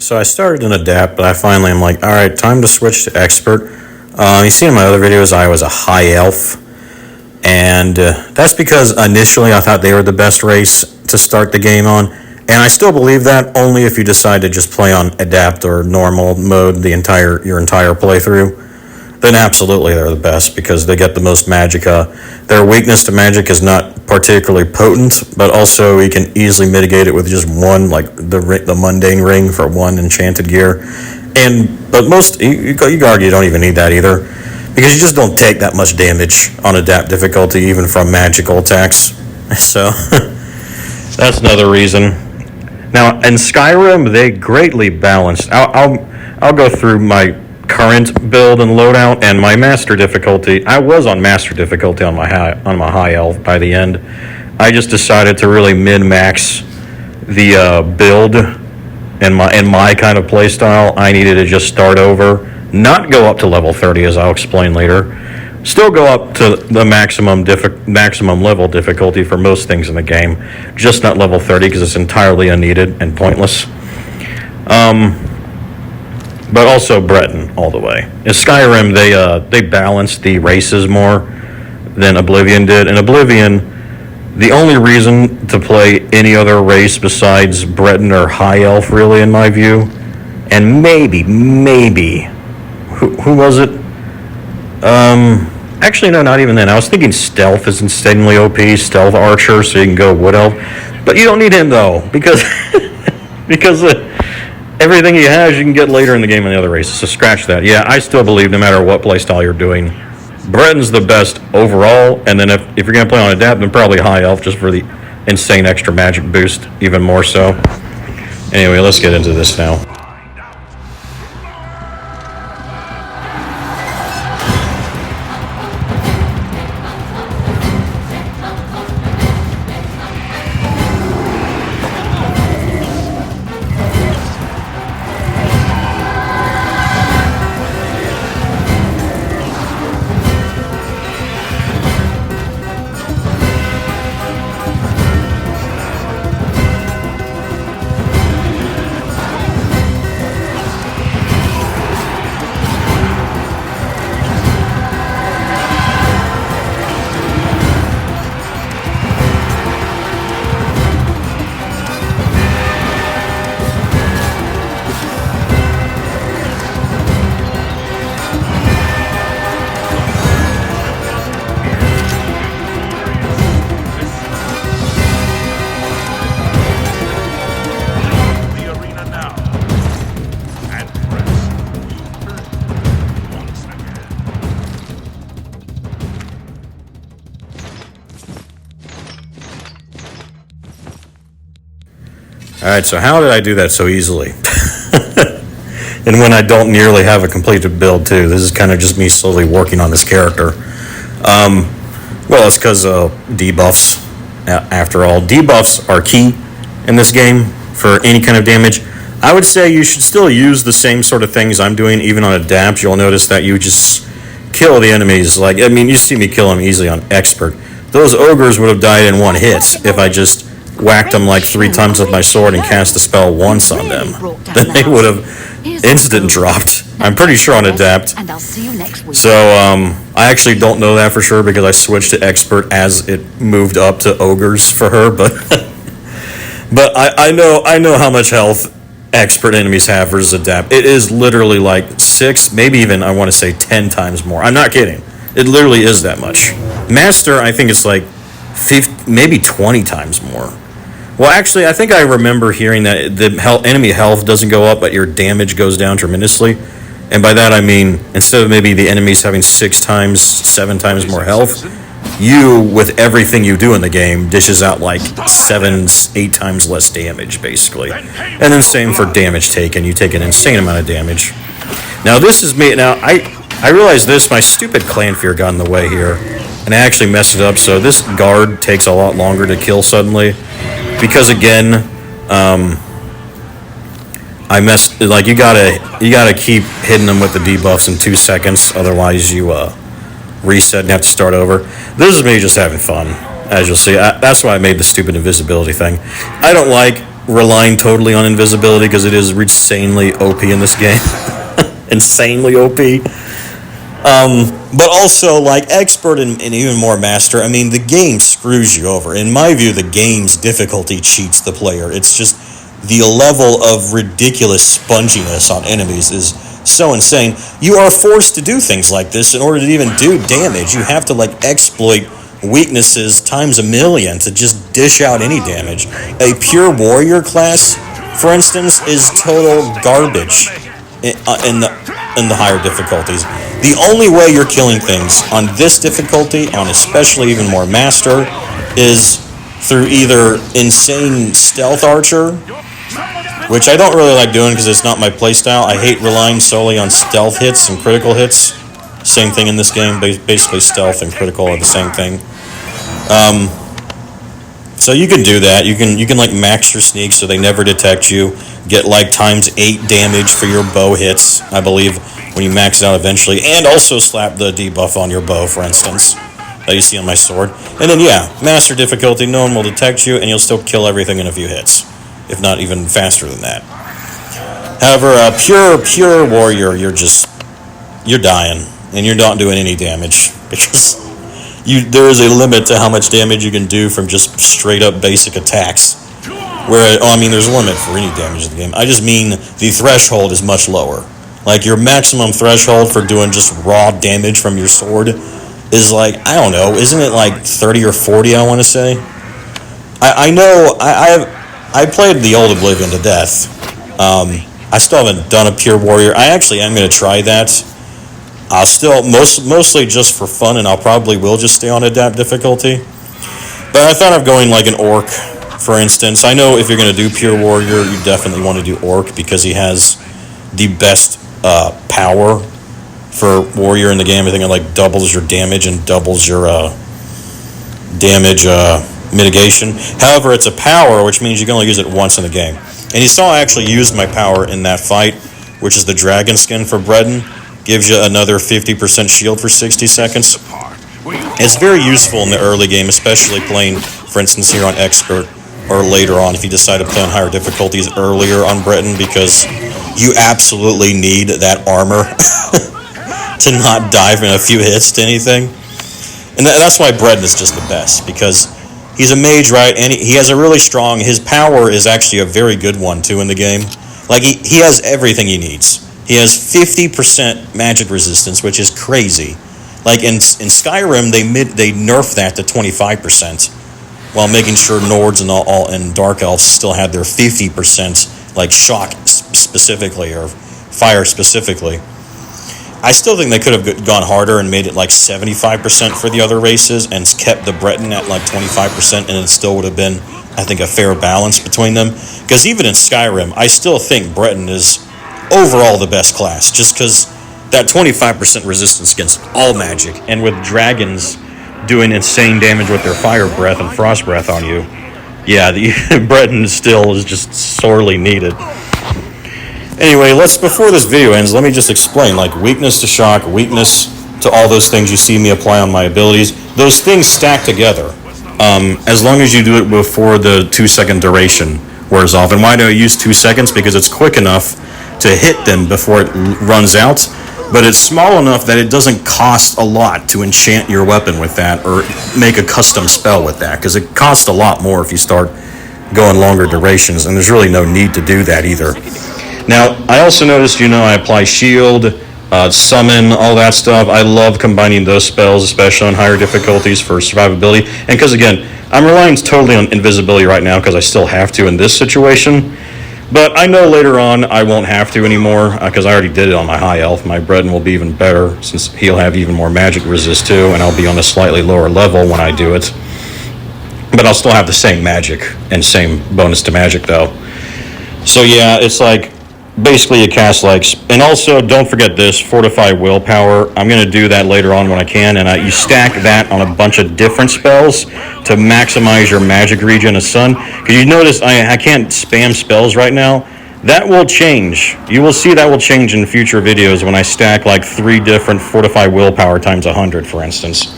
So I started an adapt, but I finally am like, all right, time to switch to expert. You see in my other videos, I was a high elf, and that's because initially I thought they were the best race to start the game on, and I still believe that only if you decide to just play on adapt or normal mode your entire playthrough. Then absolutely they're the best because they get the most magicka. Their weakness to magic is not particularly potent, but also you can easily mitigate it with just one, like the mundane ring for one enchanted gear. But most, you could argue you don't even need that either, because you just don't take that much damage on adapt difficulty, even from magical attacks. So, that's another reason. Now, in Skyrim, they greatly balanced. I'll go through my current build and loadout and my master difficulty. I was on master difficulty on my high elf by the end. I just decided to really min-max the build and my kind of play style. I needed to just start over, not go up to level 30 as I'll explain later. Still go up to the maximum level difficulty for most things in the game, just not level 30 because it's entirely unneeded and pointless. But also Breton all the way. In Skyrim, they balanced the races more than Oblivion did. In Oblivion, the only reason to play any other race besides Breton or High Elf, really, in my view, and maybe, who was it? Actually, no, not even then. I was thinking Stealth is insanely OP, Stealth Archer, so you can go Wood Elf. But you don't need him, though, because everything he has you can get later in the game in the other races, so scratch that. Yeah, I still believe no matter what playstyle you're doing, Breton's the best overall, and then if you're going to play on Adapt, then probably High Elf just for the insane extra magic boost, even more so. Anyway, let's get into this now. Alright, so how did I do that so easily? And when I don't nearly have a completed build, too. This is kind of just me slowly working on this character. Well, it's because debuffs. After all, debuffs are key in this game for any kind of damage. I would say you should still use the same sort of things I'm doing, even on Adapt. You'll notice that you just kill the enemies. Like, I mean, you see me kill them easily on Expert. Those ogres would have died in one hit if I just whacked them like 3 times with my sword and cast a spell once on them. Then they would have instant dropped. I'm pretty sure on Adapt. So, I actually don't know that for sure because I switched to Expert as it moved up to ogres for her, but I know how much health Expert enemies have versus Adapt. It is literally like 6, maybe even, I want to say 10 times more. I'm not kidding. It literally is that much. Master, I think it's like 50, maybe 20 times more. Well, actually, I think I remember hearing that the enemy health doesn't go up, but your damage goes down tremendously. And by that I mean, instead of maybe the enemies having 6 times, 7 times more health, you, with everything you do in the game, dishes out like 7, 8 times less damage, basically. And then same for damage taken. You take an insane amount of damage. Now, this is me. Now, I realized this. My stupid clan fear got in the way here. And I actually messed it up, so this guard takes a lot longer to kill suddenly. Because again, I messed, like, you gotta keep hitting them with the debuffs in 2 seconds, otherwise you reset and have to start over. This is me just having fun, as you'll see. That's why I made the stupid invisibility thing. I don't like relying totally on invisibility because it is insanely OP in this game. Insanely OP. But also, like, expert and even more master, I mean, the game screws you over. In my view, the game's difficulty cheats the player. It's just the level of ridiculous sponginess on enemies is so insane. You are forced to do things like this in order to even do damage. You have to, like, exploit weaknesses times a million to just dish out any damage. A pure warrior class, for instance, is total garbage in the higher difficulties. The only way you're killing things on this difficulty, on especially even more master, is through either insane stealth archer, which I don't really like doing because it's not my playstyle. I hate relying solely on stealth hits and critical hits. Same thing in this game. Basically, stealth and critical are the same thing. So you can do that. You can like max your sneak so they never detect you. Get like ×8 damage for your bow hits, I believe, when you max it out eventually. And also slap the debuff on your bow, for instance, that you see on my sword. And then, yeah, master difficulty, no one will detect you, and you'll still kill everything in a few hits, if not even faster than that. However, a pure warrior, you're dying, and you're not doing any damage, because there is a limit to how much damage you can do from just straight up basic attacks. There's a limit for any damage in the game. I just mean the threshold is much lower. Like, your maximum threshold for doing just raw damage from your sword is like, I don't know, isn't it like 30 or 40, I want to say? I know, I played the old Oblivion to death. I still haven't done a pure warrior. I actually am going to try that. I'll still, mostly just for fun, and I'll probably will just stay on adapt difficulty. But I thought of going like an orc, for instance. I know if you're going to do pure warrior, you definitely want to do orc because he has the best power for warrior in the game. I think it like doubles your damage and doubles your damage mitigation. However, it's a power, which means you can only use it once in the game. And you saw I actually used my power in that fight, which is the dragon skin for Breton. Gives you another 50% shield for 60 seconds. It's very useful in the early game, especially playing, for instance, here on Expert, or later on if you decide to play on higher difficulties earlier on Breton, because you absolutely need that armor to not dive in a few hits to anything. And that's why Breton is just the best, because he's a mage, right? And he has a really strong, his power is actually a very good one, too, in the game. Like, he has everything he needs. He has 50% magic resistance, which is crazy. Like, in Skyrim, they nerfed that to 25%, while making sure Nords and Dark Elves still had their 50%, like, shock specifically, or fire specifically. I still think they could have gone harder and made it like 75% for the other races and kept the Breton at like 25%, and it still would have been, I think, a fair balance between them. Because even in Skyrim, I still think Breton is overall the best class, just because that 25% resistance against all magic, and with dragons doing insane damage with their fire breath and frost breath on you, yeah, the Breton still is just sorely needed. Anyway, before this video ends, let me just explain, like, weakness to shock, weakness to all those things you see me apply on my abilities. Those things stack together, as long as you do it before the 2-second duration wears off. And why do I use 2 seconds? Because it's quick enough to hit them before it runs out, but it's small enough that it doesn't cost a lot to enchant your weapon with that or make a custom spell with that, because it costs a lot more if you start going longer durations, and there's really no need to do that either. Now, I also noticed, I apply shield, summon, all that stuff. I love combining those spells, especially on higher difficulties for survivability, and because, again, I'm relying totally on invisibility right now because I still have to in this situation. But I know later on I won't have to anymore, because I already did it on my high elf. My Breton will be even better, since he'll have even more magic resist too, and I'll be on a slightly lower level when I do it. But I'll still have the same magic, and same bonus to magic though. So yeah, it's like, basically you cast like, and also don't forget this, fortify willpower. I'm going to do that later on when I can, and you stack that on a bunch of different spells to maximize your magic regen of sun. Because you notice I can't spam spells right now. That will change. You will see that will change in future videos when I stack like 3 different fortify willpower times 100, for instance.